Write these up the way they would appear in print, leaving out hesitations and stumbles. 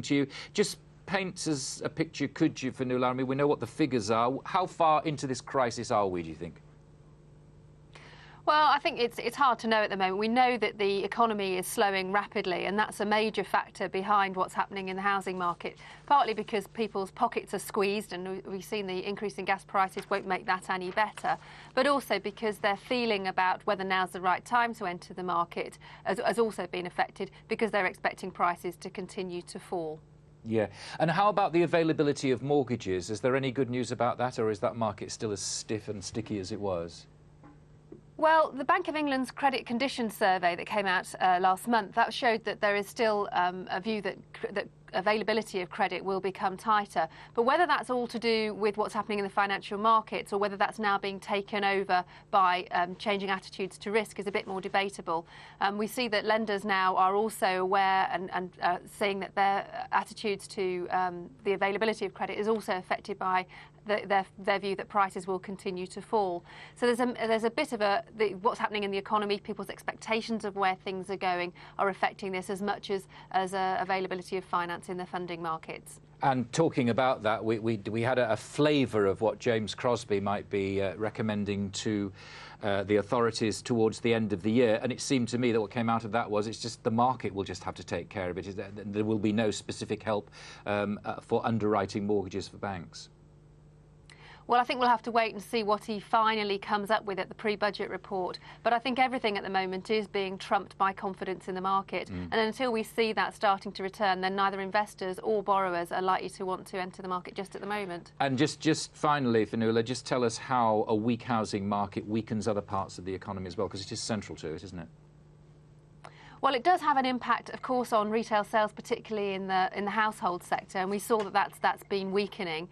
to you. Just paint us a picture, could you, Fionnuala? I mean, we know what the figures are. How far into this crisis are we, do you think? Well, I think it's hard to know at the moment. We know that the economy is slowing rapidly, and that's a major factor behind what's happening in the housing market, partly because people's pockets are squeezed, and we've seen the increase in gas prices won't make that any better, but also because their feeling about whether now's the right time to enter the market has also been affected because they're expecting prices to continue to fall. Yeah. And how about the availability of mortgages? Is there any good news about that, or is that market still as stiff and sticky as it was? Well, the Bank of England's credit conditions survey that came out last month, that showed that there is still a view that availability of credit will become tighter. But whether that's all to do with what's happening in the financial markets or whether that's now being taken over by changing attitudes to risk is a bit more debatable. We see that lenders now are also aware and saying that their attitudes to the availability of credit is also affected by their view that prices will continue to fall. So there's a bit of what's happening in the economy, people's expectations of where things are going are affecting this as much as availability of finance in the funding markets. And talking about that, we had a flavour of what James Crosby might be recommending to the authorities towards the end of the year, and it seemed to me that what came out of that was it's just the market will just have to take care of it. There will be no specific help for underwriting mortgages for banks. Well, I think we'll have to wait and see what he finally comes up with at the pre-budget report. But I think everything at the moment is being trumped by confidence in the market. And until we see that starting to return, then neither investors or borrowers are likely to want to enter the market just at the moment. And just finally, Fionnuala, just tell us how a weak housing market weakens other parts of the economy as well, because it is central to it, isn't it? Well, it does have an impact, of course, on retail sales, particularly in the household sector, and we saw that that's been weakening.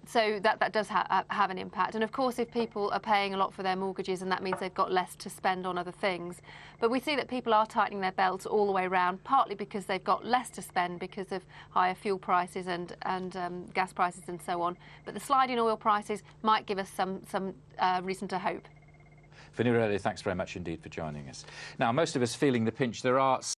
So that does have an impact. And of course, if people are paying a lot for their mortgages, and that means they've got less to spend on other things. But we see that people are tightening their belts all the way around, partly because they've got less to spend because of higher fuel prices and gas prices and so on. But the slide in oil prices might give us some reason to hope. Fionnuala Earley, thanks very much indeed for joining us. Now, most of us feeling the pinch. There are